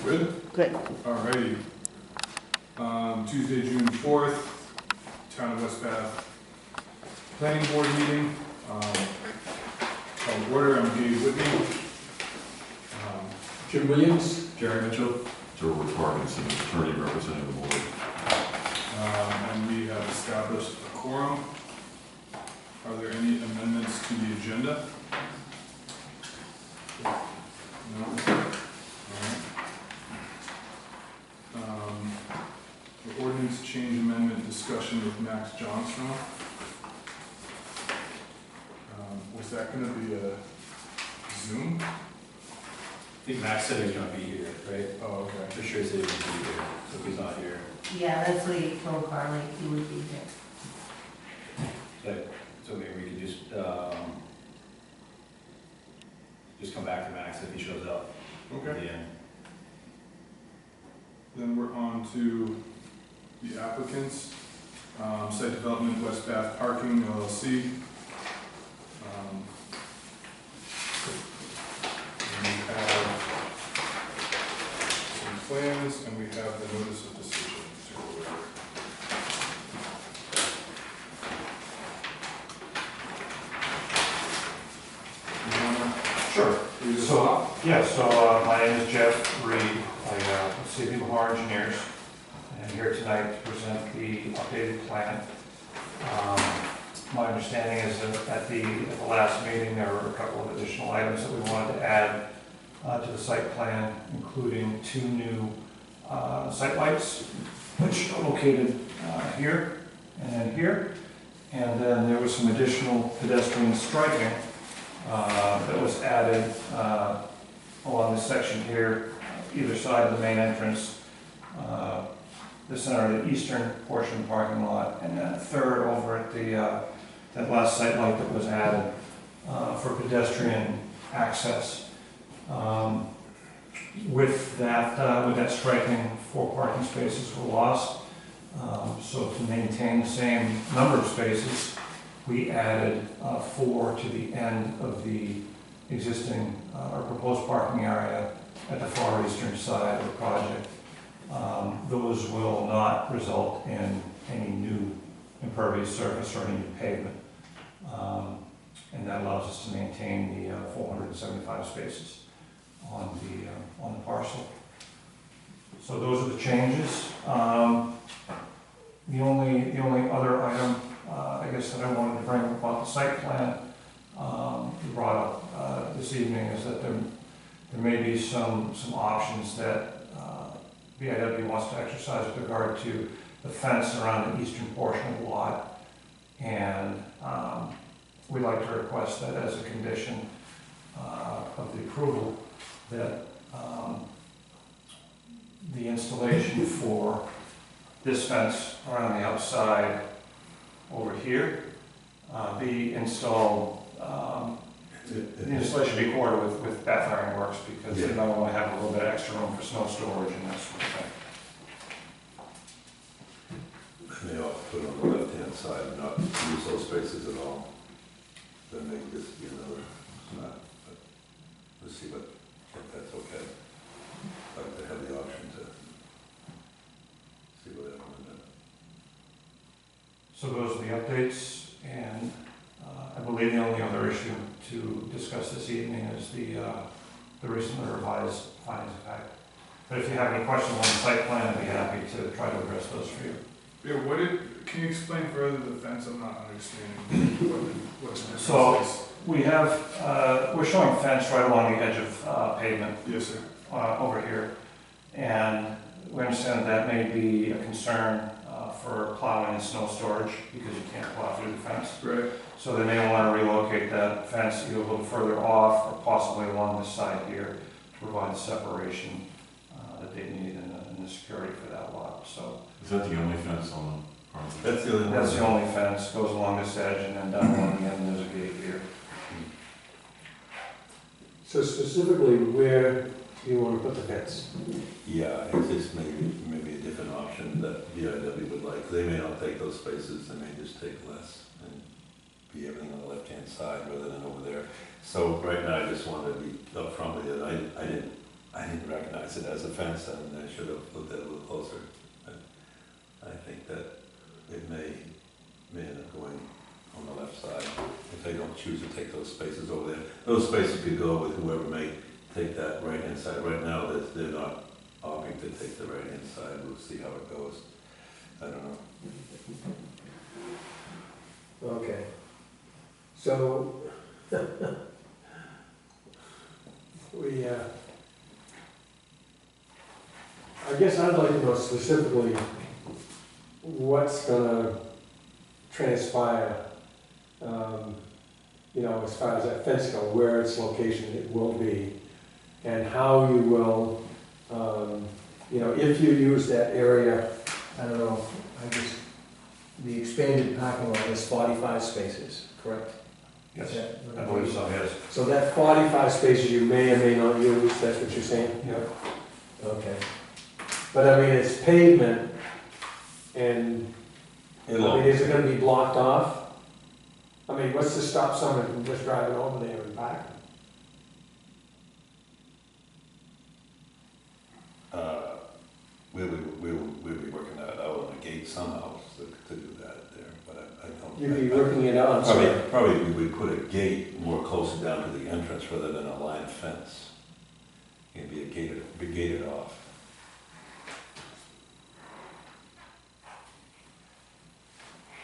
Good? Good. Alrighty. Tuesday, June 4th, Town of West Bath Planning Board meeting. Call to order, I'm Dave Whitney. Jim Williams? Jerry Mitchell. George Parkinson, attorney representing the board. And we have established a quorum. Are there any amendments to the agenda? No? Alright. The ordinance change amendment discussion with Max Johnson. Was that gonna be a Zoom? I think Max said he was gonna be here, right? Oh, okay. For sure he said he was gonna be here, so if he's not here. Yeah, that's what he told Carly, he would be here. But, so maybe we could just come back to Max if he shows up at Okay. the end. Then we're on to the applicants. Site Development West Bath Parking LLC. And we have some plans and we have the notice of decision to go over. You wanna Sure. read this So, off? my name is Jeff Reed. I with CB Mahar Engineers. And I'm here tonight to present the updated plan. My understanding is that at the last meeting, there were a couple of additional items that we wanted to add to the site plan, including 2 new site lights, which are located here and then here. And then there was some additional pedestrian striping that was added along this section here, either side of the main entrance, the center of the eastern portion of the parking lot, and then a third over at the that last site light that was added for pedestrian access. With that striping, 4 parking spaces were lost. So to maintain the same number of spaces, we added 4 to the end of the existing or proposed parking area at the far eastern side of the project. Those will not result in any new impervious surface or any new pavement. And that allows us to maintain the 475 spaces on the parcel. So those are the changes. The only other item, I guess, that I wanted to bring up about the site plan, we brought up this evening, is that there may be some options that BIW wants to exercise with regard to the fence around the eastern portion of the lot. And we'd like to request that as a condition of the approval, that the installation for this fence around the outside over here be installed, the installation be coordinated with Bath Iron Works, because they might want to have a little bit of extra room for snow storage and that sort of thing. And they ought to put it on the left-hand side, not use those spaces at all. Then make this be another spot, but we'll see if that's okay. I'd like to have the option to see what they want to do. So those are the updates, and I believe the only other issue to discuss this evening is the recently revised findings of fact. But if you have any questions on the site plan, I'd be happy to try to address those for you. Yeah, can you explain further the fence? I'm not understanding what the difference So- is. We have, we're showing fence right along the edge of pavement Yes, sir. over here. And we understand that may be a concern for plowing and snow storage, because you can't plow through the fence. Right. So they may want to relocate that fence either a little further off or possibly along this side here to provide the separation that they need and the security for that lot. So Is that the only fence on the project? That's the only one. that's the only fence, goes along this edge, and then down along the end, there's a gate here. So specifically, where do you want to put the fence? Yeah, it's just maybe a different option that BIW would like. They may not take those spaces, they may just take less and be everything on the left-hand side rather than over there. So right now, I just wanted to be upfront with you. I didn't recognize recognize it as a fence, and they should have looked at it a little closer. I think that it may end up going on the left side, if they don't choose to take those spaces over there. Those spaces could go with whoever may take that right-hand side. Right now, they're not opting to take the right-hand side. We'll see how it goes. I don't know. Okay. So, we, I guess I'd like to know specifically what's gonna transpire, you know, as far as that fence goes, where its location it will be, and how you will, you know, if you use that area, I don't know, I guess, the expanded parking lot is 45 spaces, correct? Yes, Is that- I believe so, yes. So that 45 spaces you may or may not use, that's what you're saying? Yep. Okay. But I mean, it's pavement, and, I mean, is it gonna be blocked off? I mean, what's to stop someone from just driving over there and parking? We'll be working that out on a gate somehow to do that there, but I don't. You'd be working it out, I'm sorry. Probably we would put a gate more closer down to the entrance rather than a line fence. It'd be gated off.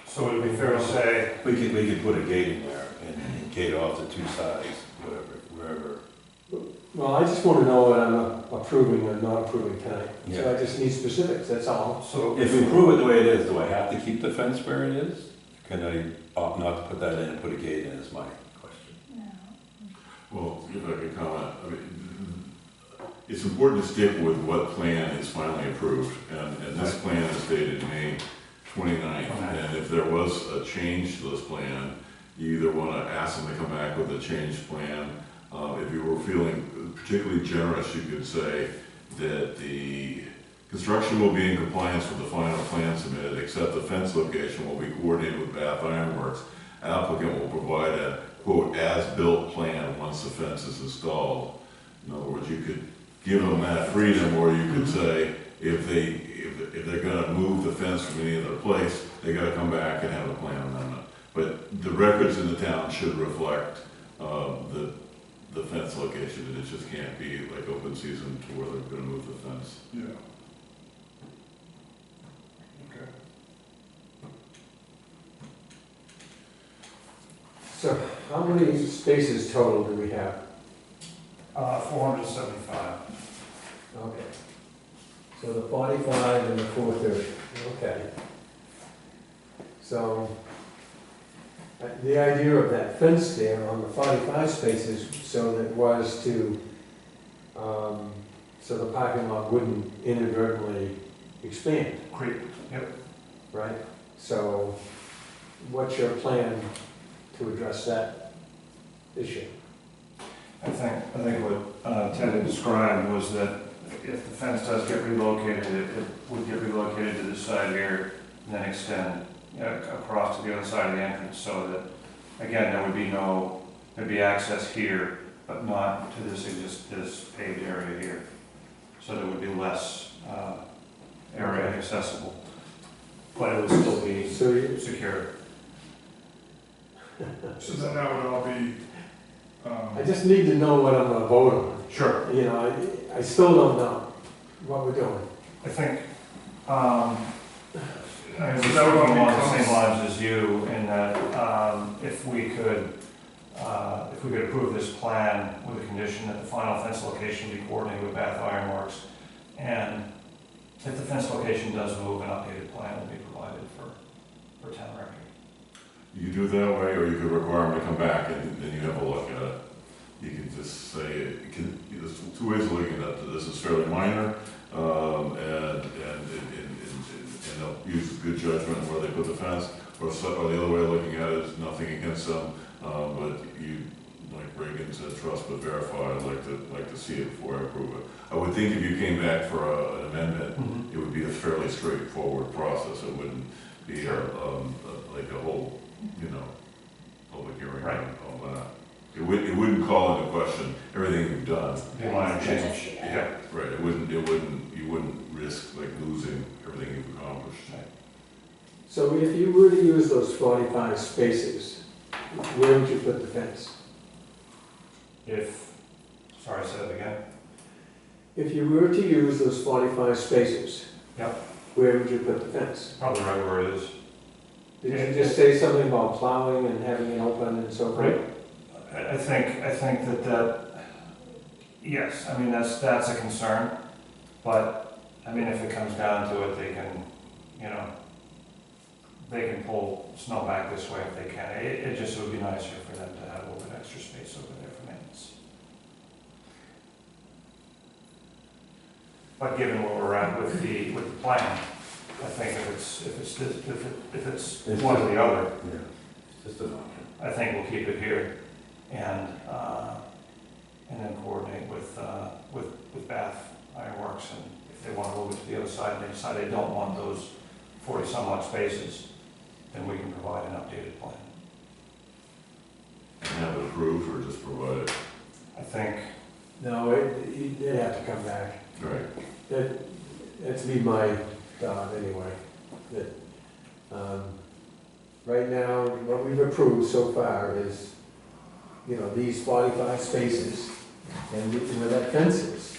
So would it be fair to say, We could put a gate in there and gate off the two sides, wherever. Well, I just wanna know what I'm approving or not approving tonight. So Yeah. I just need specifics, that's all. so If we approve it the way it is, do I have to keep the fence where it is? Can I opt not to put that in and put a gate in is my question. Well, if I could comment, I mean, it's important to stick with what plan is finally approved, and this plan is dated May 29th, and if there was a change to this plan, you either want to ask them to come back with a changed plan. If you were feeling particularly generous, you could say that the construction will be in compliance with the final plan submitted, except the fence location will be coordinated with Bath Iron Works. Applicant will provide a, quote, as-built plan once the fence is installed. In other words, you could give them that freedom, or you could say, if they're gonna move the fence from any other place, they gotta come back and have a plan amendment. But the records in the town should reflect, the fence location, and it just can't be like open season to where they're gonna move the fence. Yeah. Okay. So how many spaces total do we have? 475. Okay. So the 45 and the 430, okay. So the idea of that fence there on the 45 spaces, so that was to, so the parking lot wouldn't inadvertently expand, Creep, yep. right? So what's your plan to address that issue? I think what Ted had described was that if the fence does get relocated, it would get relocated to this side here, and then extend across to the other side of the entrance, so that, again, there'd be access here, but not to this paved area here. So there would be less area accessible, but it would still be So you, secure. So then that would all be, I just need to know what I'm gonna vote on. Sure. You know, I still don't know what we're doing. I think, I was So that would along the become- same lines as you, in that, if we could approve this plan with a condition that the final fence location be coordinated with Bath Iron Works, and if the fence location does move, an updated plan will be provided for town record. You could do it that way, or you could require them to come back and then you have a look at it. You can just say, there's two ways of looking at it. This is fairly minor, and they'll use good judgment where they put the fence, or the other way of looking at it is nothing against them, but you, like Reagan said, trust but verify. I'd like to see it before I approve it. I would think if you came back for an amendment, it would be a fairly straightforward process. It wouldn't be like a whole, public hearing Right. and all that. It wouldn't call into question everything you've done. Be minor change. Yeah, right, it wouldn't So if you were to use those 45 spaces, where would you put the fence? Sorry, say that again? If you were to use those 45 spaces, Yep. where would you put the fence? Probably right where it is. Did you just say something about plowing and having it open and so forth? Right. I think that, yes, I mean, that's a concern, but, I mean, if it comes down to it, they can, you know, they can pull snow back this way if they can. It just would be nicer for them to have a little bit extra space over there for maintenance. But given where we're at with the plan, I think if it's one or the other, Yeah, it's just an option. I think we'll keep it here and then coordinate with Bath Ironworks, and if they want to move it to the other side and they decide they don't want those 40-some odd spaces, then we can provide an updated plan. And have it approved or just provide it? I think, No, it'd have to come back. Right. That'd be my thought anyway. That, right now, what we've approved so far is, you know, these 45 spaces and where that fence is.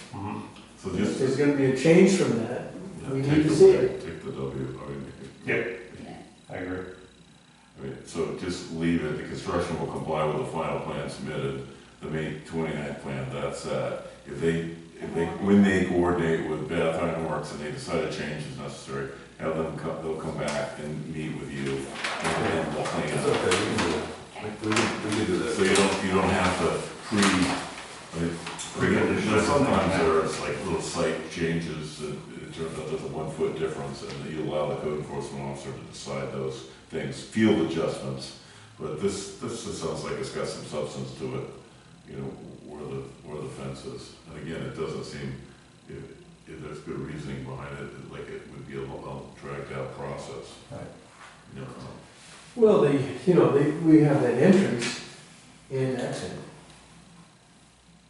So If just. there's gonna be a change from that, we Yeah, need take to the- see it. Take the W, I mean, I agree. I mean, so just leave it, the construction will comply with the final plan submitted, the May 29th plan, that's that. When they coordinate with Bath Ironworks and they decide a change is necessary, have them come, they'll come back and meet with you and then we'll It's plan. okay, we can do that. We can do that. So you don't have to I mean, there's sometimes there's like little site changes, that it turns out there's a 1 foot difference, and you allow the code enforcement officer to decide those things, field adjustments. But this just sounds like it's got some substance to it, you know, where the fence is. And again, it doesn't seem, if there's good reasoning behind it, like it would be a dragged out process. Right. You know, Well, we have that entrance and exit,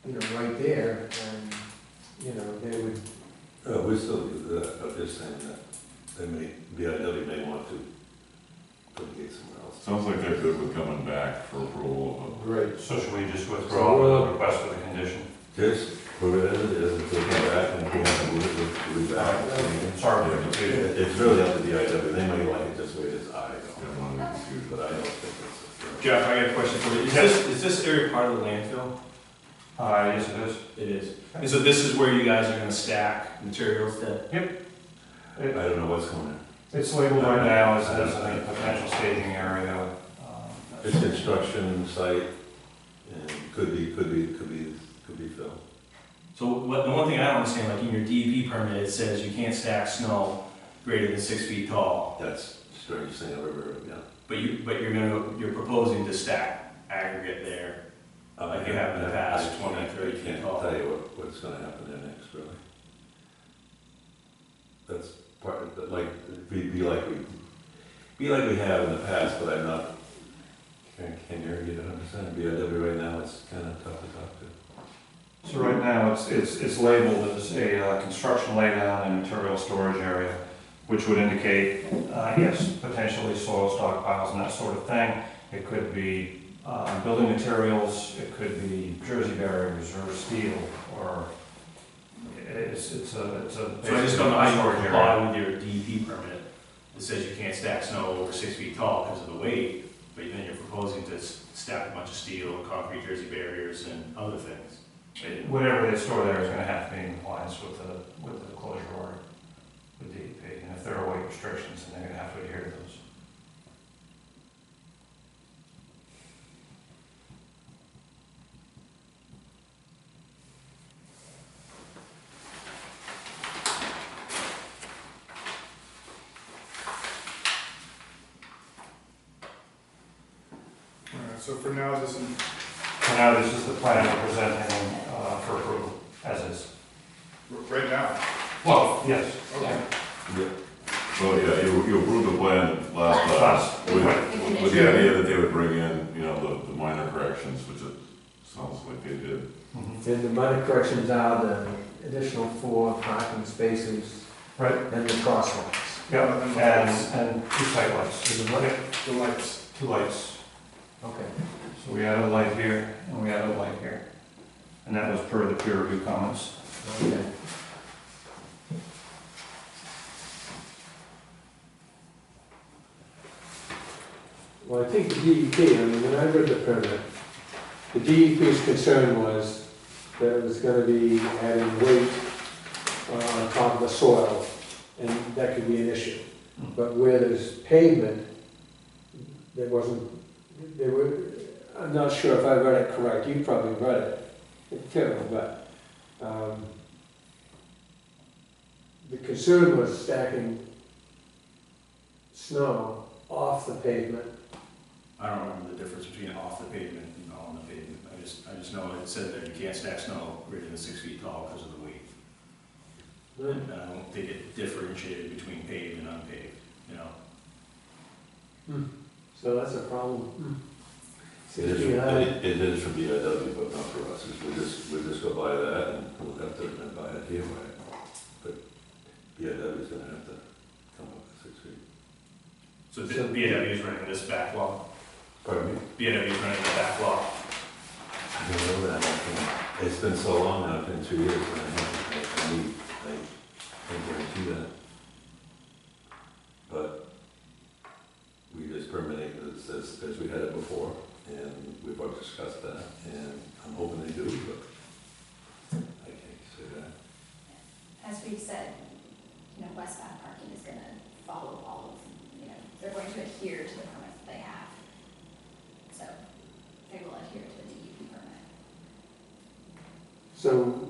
you know, right there, and, you know, they would, We still do that, I'm just saying that BIW may want to put the gate somewhere else. sounds like they're good with coming back for approval. right. So should we just So withdraw we'll- the request for the condition? Just put it as it is, until we come back, and if we want to move it, we'll be back. Sorry for the confusion. It's really up to BIW, they may like it this way, as I Don't want to be confused. but I don't think it's. Jeff, I got a question for you. Is this area part of the landfill? Yes, it is. It is. And so this is where you guys are gonna stack materials that, I don't know what's going on. It's labeled right now as a potential staging area. It's construction site, and could be filled. so what, the one thing I don't understand, like in your DEP permit, it says you can't stack snow greater than 6 feet tall. That's the strangest thing I've ever heard of, yeah. But you're proposing to stack aggregate there. Like you have in the past, 20, 30 feet I can't tall. tell you what's gonna happen there next, really. That's part of, be like we have in the past, but I'm not, can't argue that 100%. BIW right now, it's kind of tough to talk to. So right now, it's labeled as a construction laydown and material storage area, which would indicate, yes, potentially soil stockpiles and that sort of thing. It could be building materials, it could be Jersey barriers or steel, or it's a. So I just don't know how you comply with your DEP permit. It says you can't stack snow over 6 feet tall because of the weight, but then you're proposing to stack a bunch of steel, concrete Jersey barriers, and other things. Whatever they store there is gonna have to be in compliance with the closure order with DEP, and if there are weight restrictions, then they're gonna have to adhere to those. All right, so for now, this is, So now this is the plan we're presenting for approval, as is. right now. Well, yes. Okay. Well, yeah, you approved the plan last Last, time right. with the idea that they would bring in, you know, the minor corrections, which it sounds like they did. Mhm. And the minor corrections are the additional 4 parking spaces Right, and the crosswalks. Yeah, And the lights. and 2 site lights. Is it what? The lights. 2 lights. Okay. So we added a light here, and we added a light here. And that was per the peer review comments. Okay. Well, I think the DEP, I mean, when I read the permit, the DEP's concern was that it was gonna be adding weight on top of the soil, and that could be an issue. But where there's pavement, there wasn't, there were, I'm not sure if I read it correct, you probably read it too, but, the concern was stacking snow off the pavement. I don't remember the difference between off the pavement and on the pavement. I just know it said that you can't stack snow greater than 6 feet tall because of the weight. And I don't think it differentiated between paved and unpaved, you know? So that's a problem. It is, 6 feet high. it is from BIW, but not for us, we just go by that and we'll have to buy it anyway. But BIW is gonna have to come up with 6 feet. So BAW is running this back lot. Pardon me? BAW is running the back lot. I don't know that, it's been so long now, it's been 2 years, and I guarantee that. But we just permanate this as we had it before, and we've already discussed that, and I'm hoping they do, but I can't say that. As we've said, West Bath Parking is gonna follow all of, they're going to adhere to the permits that they have. So they will adhere to the DEP permit. So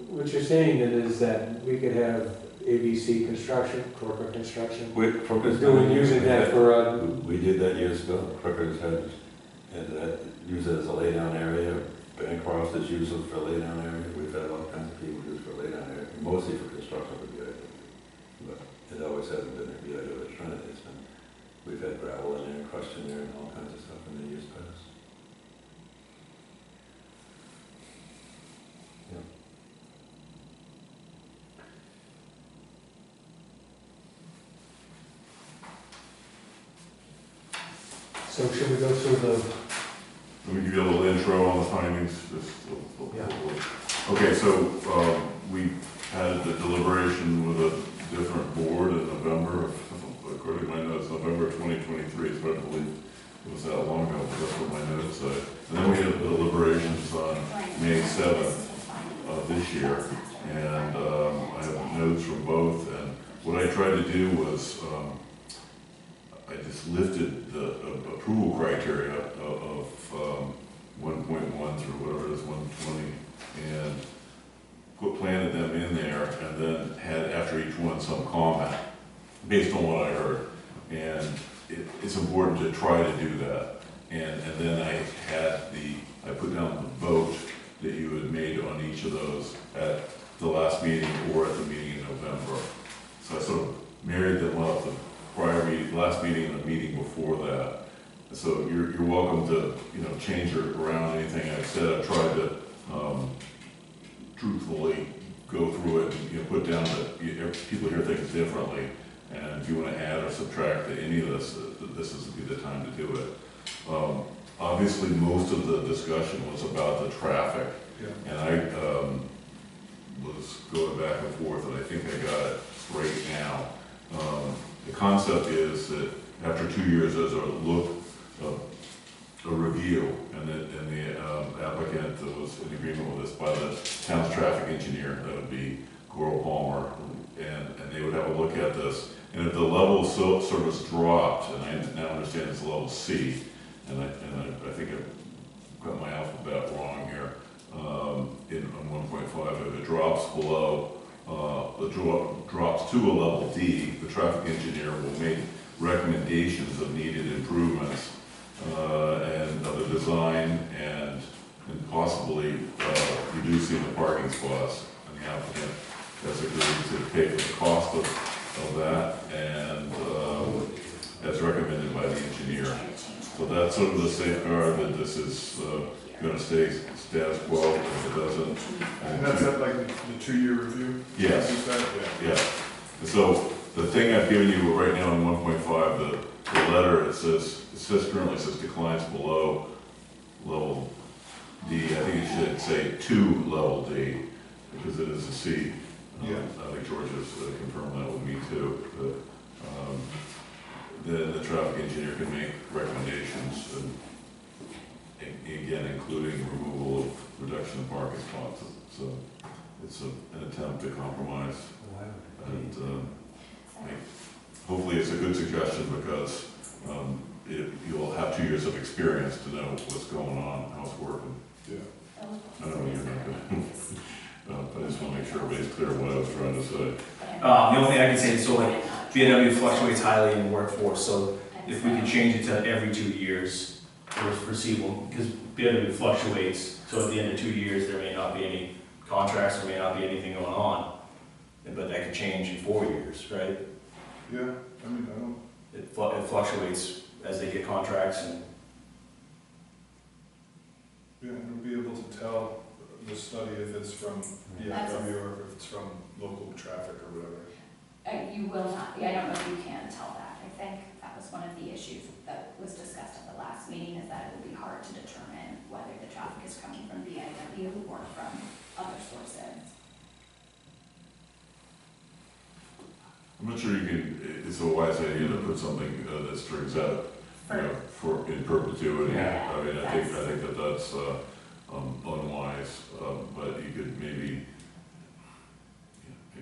what you're saying then is that we could have ABC Construction, corporate construction, using that for, We did that years ago, Crooker's had used it as a laydown area, Bancroft has used it for a laydown area, we've had all kinds of people use it for a laydown area, mostly for construction for BIW. But it always hasn't been a BIW that's run it, we've had gravel in there, crushed in there, and all kinds of stuff in the years past. so should we go through the, Let me give you a little intro on the findings. Okay, so we had the deliberation with a different board in November, according to my notes, November 2023. It's hard to believe it was that long ago, but that's what my notes say. And then we had the deliberations on May 7th of this year, and I have notes from both. And what I tried to do was I just lifted the approval criteria of 1.1 through whatever it is, 120, and planted them in there, and then had after each one some comment based on what I heard. And it's important to try to do that. And then I put down the vote that you had made on each of those at the last meeting or at the meeting in November. So I sort of married them up, the prior meeting, last meeting and the meeting before that. So you're welcome to, change around anything I've said. I've tried to truthfully go through it and, put down that people hear things differently. And if you want to add or subtract to any of this, this is the time to do it. Obviously, most of the discussion was about the traffic. Yeah. And I was going back and forth, and I think I got it straight now. The concept is that after 2 years, there's a review, and the applicant was in agreement with this by the town's traffic engineer, that would be Coral Palmer, and they would have a look at this. And if the level of service dropped, and I now understand it's level C, and I think I've got my alphabet wrong here, on 1.5, if it drops below, drops to a level D, the traffic engineer will make recommendations of needed improvements and of the design and possibly reducing the parking spots. And the applicant has agreed to pay for the cost of that, and as recommended by the engineer. So that's sort of the safeguard that this is going to stay status quo if it doesn't. And that's at like the 2-year review? Yes. You said? Yeah. So the thing I've given you right now in 1.5, the letter, it currently says declines below level D. I think it should say to level D, because it is a C. Yeah. I think George has confirmed that with me too. Then the traffic engineer can make recommendations, and again, including removal of reduction of parking spots. So it's an attempt to compromise, and hopefully it's a good suggestion, because you'll have 2 years of experience to know what's going on, how it's working. Yeah. I don't know, you're not good. But I just want to make sure everybody's clear what I was trying to say. The only thing I can say is, so like, BNW fluctuates highly in workforce, so if we could change it to every 2 years, for foreseeable, because BNW fluctuates, so at the end of 2 years, there may not be any contracts, there may not be anything going on, but that could change in 4 years, right? Yeah, I mean, I don't, It fluctuates as they get contracts, and yeah, we'll be able to tell the study if it's from BFW or if it's from local traffic or whatever. You will not, I don't know if you can tell that. I think that was one of the issues that was discussed at the last meeting, is that it would be hard to determine whether the traffic is coming from BIW or from other sources. I'm not sure you can, it's a wise idea to put something that strings out, for in perpetuity. Yeah, I mean, I think that that's unwise, but you could maybe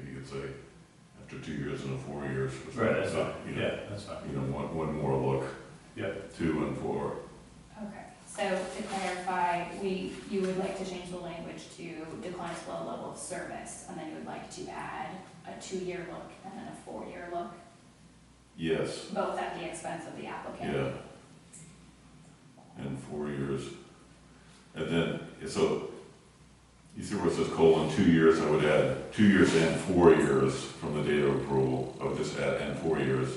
you could say after 2 years and 4 years. or something, right, that's fine, you know, yeah, that's fine. You know, one more look. Yeah. 2 and 4. Okay, so to clarify, you would like to change the language to declines below level of service, and then you would like to add a 2-year look and then a 4-year look, Yes, both at the expense of the applicant? yeah. And 4 years. And then, so, you see where it says colon 2 years, I would add 2 years and 4 years from the date of approval. I would just add and 4 years.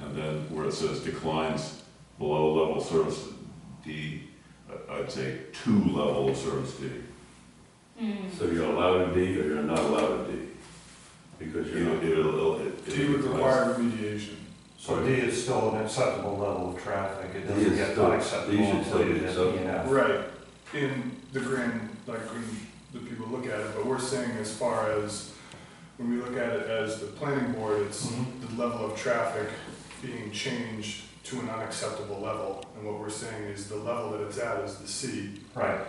And then where it says declines below level service D, I'd say to level of service D. So you're allowed a D or you're not allowed a D? Because you're not. D would require remediation. So D is still an acceptable level of traffic, it D doesn't is get still- unacceptable D should still be inflated at acceptable. E and F. Right, in the grand, like when the people look at it, but we're saying as far as, when we look at it as the planning board, it's Mhm. the level of traffic being changed to an unacceptable level. And what we're saying is the level that it's at is the C, Right,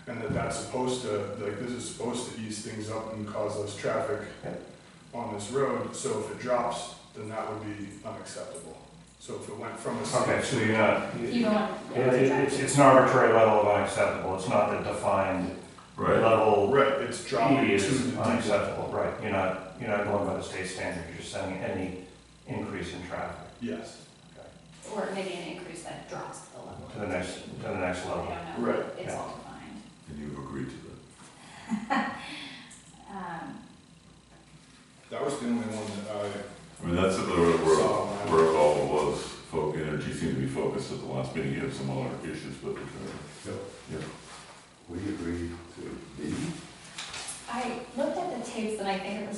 and that's supposed to, like, this is supposed to ease things up and cause less traffic on this road. So if it drops, then that would be unacceptable. So if it went from a C. okay, so you're not, You don't want, it's an arbitrary level of unacceptable, it's not the defined Right. level. Right, it's dropping E to is the D. unacceptable, right, you're not going by the state standard, you're just saying any increase in traffic Yes, or maybe an increase that drops the level. to the next I level. don't know, Right. it's Yeah. all defined. And you've agreed to that. that was the only one that I mean, that's I where saw. it all was, energy seemed to be focused at the last meeting. You had some other issues, but, We agreed to D. I looked at the tapes and I think it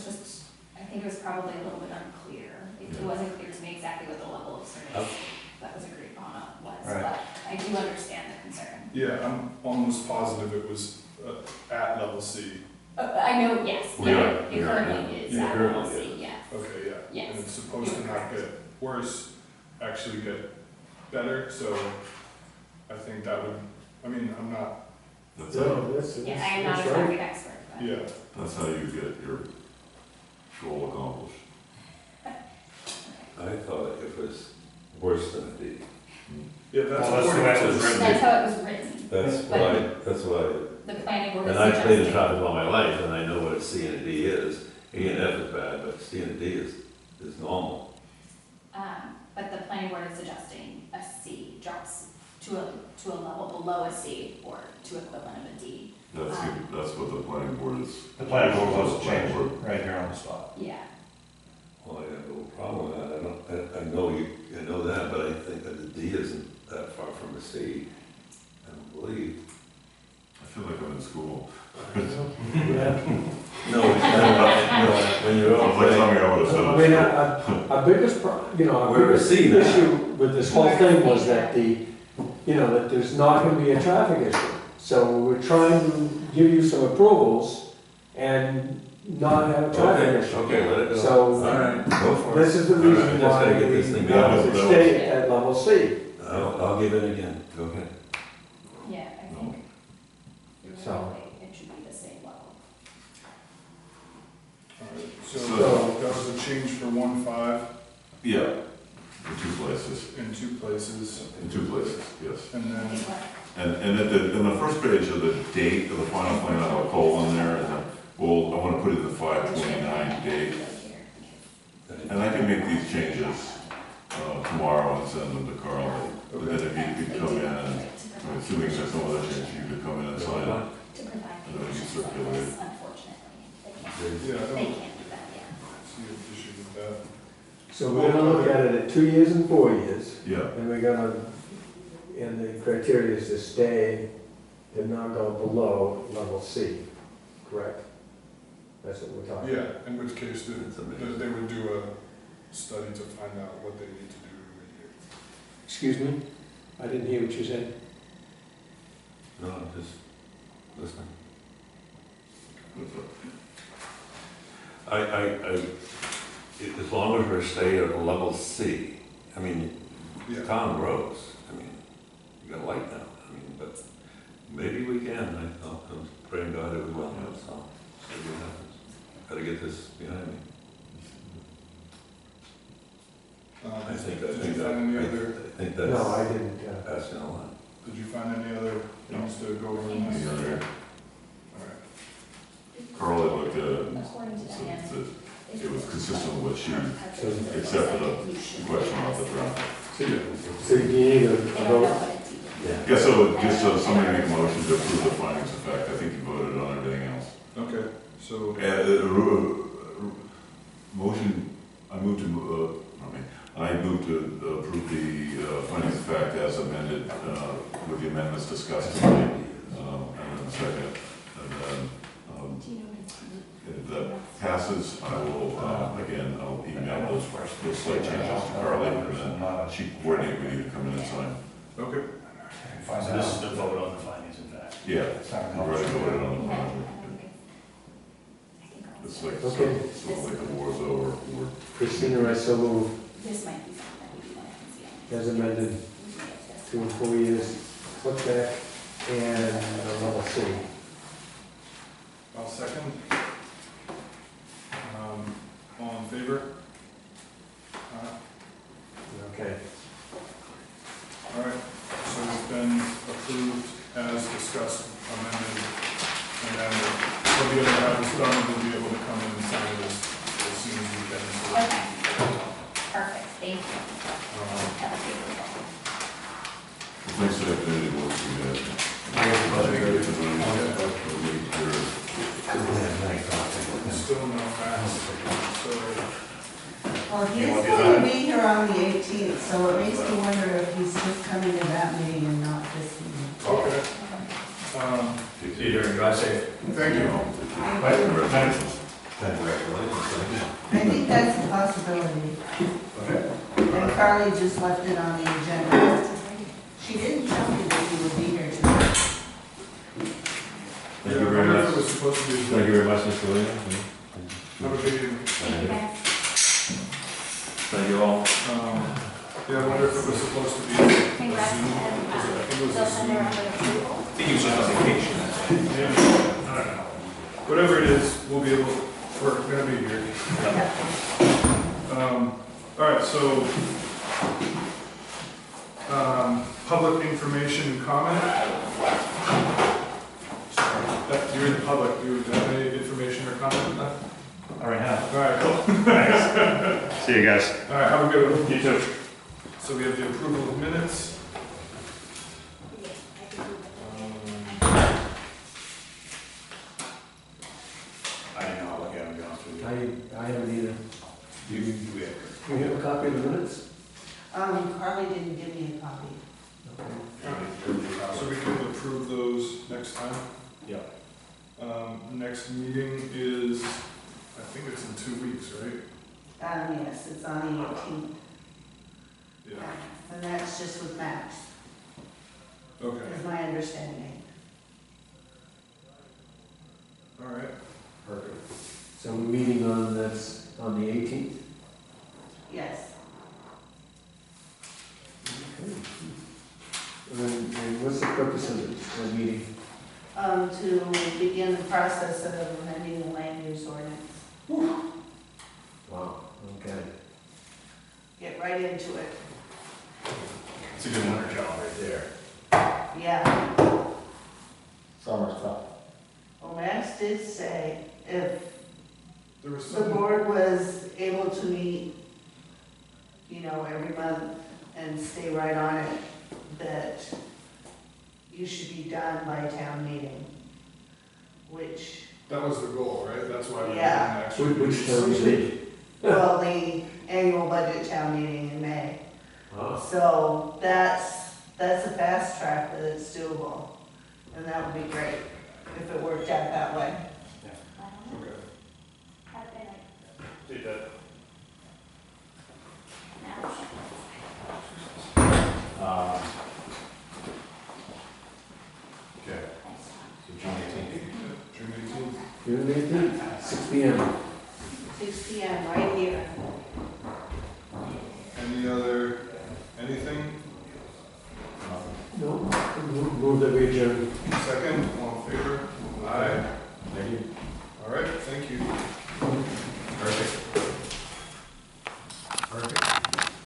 was probably a little bit unclear. It wasn't clear to me exactly what the level of service that was agreed upon was, Right. but I do understand the concern. Yeah, I'm almost positive it was at level C. I know, yes, We yeah, are, it we are, currently is yeah, at currently level C, is. yes. Okay, yeah. Yes. And it's supposed to not get worse, actually get better, so I think that would, I mean, I'm not, that's No, that's Yeah, I am not a right. traffic expert, but. yeah. how you get your goal accomplished. I thought it was worse than a D. Yeah, that's Well, that's the way according it was to. written. That's how it was written. That's why, The planning board is and I played in suggesting, traffic all my life, and I know what a C and a D is. E and F is bad, but C and a D is normal. but the planning board is suggesting a C drops to a level below a C or to equivalent of a D. That's what the planning board is. The planning board wants to Planning change board. it right here on the spot. Yeah, Well, I have no problem with that. I know that, but I think that the D isn't that far from a C. I don't believe. I feel like I'm in school. Yeah. No, it's not. When you're Sounds like something I would have I said. mean, at our biggest, our We're biggest a C now. issue with this whole thing was that that there's not gonna be a traffic issue. So we're trying to give you some approvals and not have a traffic Okay, issue. okay, let it go. So- All right, go for it. This is the All right, reason I just why gotta we get this thing done. have to stay at level C. I'll give it again, go ahead. Yeah, I think So- it should be the same level. Alright, so So- that was a change for 1.5 Yeah, in two places, in 2 places, yes. and then, And in the first page of the date of the final plan, I have a colon there, and then, well, I wanna put in the 5/29 date. And I can make these changes, tomorrow and send them to Carl, but then if you could come in and, I'm assuming there's no other change, you could come in and sign it. To provide And then we conditions circulate. like this, unfortunately, yeah, I they don't can't do that yet. see an issue with that. So we're gonna look at it at 2 years and 4 years, Yeah, and we're gonna, and the criteria is to stay, to not go below level C, correct? That's what we're talking about. Yeah, in which case That's amazing. they would do a study to find out what they need to do to remediate. Excuse me? I didn't hear what you said. No, I'm just listening. As long as we're staying at level C, I mean, Yeah, town roads, I mean, you got light now, I mean, but maybe we can, I'm praying God that we will, so, see what happens. Gotta get this behind me. did you find any other, I think No, that's I didn't, asking a lot. did you find any other things to go over in this? the other, Alright, Carl had looked at it, and According to said Diane. that it was consistent with what she, Except except for the question about the traffic. so you need a They don't know vote? what it's even. Yeah, so just so somebody make a motion to approve the findings of fact, I think you voted on everything else. okay, so, Motion, I move to, I move to approve the findings of fact as amended, with the amendments discussed tonight, and then second, and then, Do you know what it's even? if that passes, I will, again, I'll email those slight changes to Carly, and then she can coordinate with you to come in and sign. okay, Find So this is out. the vote on the findings, in fact. Yeah, It's not we've already voted on the Yeah, I project. don't think I think I'll- It's like, Okay. sort of like the war's over, we're Christina, I so move This might be something that we do want to see. as amended We can get this. 2 and 4 years, look back, and level C. I'll second. All in favor? Okay. Alright, so it's been approved as discussed, amended, and then we'll be able to have this done, we'll be able to come in and sign it as soon as we can. So, Okay, perfect, thank you. That was beautiful. Thanks to the community board for that. Still no facts, so, Well, You he's want to do going to that? be here on the 18th, so it makes me wonder if he's just coming to that meeting and not this meeting. okay. See you during, drive safe. Thank you. Congratulations. I think that's a possibility. And Carly just left it on the agenda. She didn't tell me that he would be here tonight. Yeah, I wonder if it was supposed to be. Thank you very much, Mr. Williams. Have a good evening. Thank you guys. Thank you all. Yeah, I wonder if it was supposed to be a Zoom. Congrats, Was it- and I think it was they'll a send Zoom. around the approval. I think he was just on vacation. Yeah, I don't know. Whatever it is, we'll be able, we're gonna be here. All right, so, public information comment. Sorry, you're in the public, do you have any information or comment on that? All right, now. All right, cool. Thanks. See you guys. All right, have a good one. You too. So we have the approval of minutes. I didn't know how to look at him, to be honest with you. I haven't either. You have. Do you have a copy of the minutes? Carly didn't give me a copy. So we can approve those next time? Yeah. Next meeting is, I think it's in 2 weeks, right? Yes, it's on the 18th. Yeah, And that's just with Max, okay, is my understanding. all right. Perfect. So we're meeting that's on the 18th? Yes. And what's the purpose of the meeting? To begin the process of amending the land use ordinance. Wow, okay. Get right into it. It's a good winter job right there. Yeah. Summer's tough. Well, Max did say if There was the some, board was able to meet, every month and stay right on it, that you should be done by town meeting, which, that was the goal, right? That's why we didn't Yeah. actually. Which town meeting? well, the annual budget town meeting in May. Ah, So that's a fast track that it's doable, and that would be great if it worked out that way. Okay. Have a good night. Did that Now. Okay, Thanks, Tom. so June 18th. June 18th. June 18th, 6 p.m. 6 p.m. right here. Anything? No, move that we adjourn. Second, all in favor? Aye. Thank you. All right, thank you.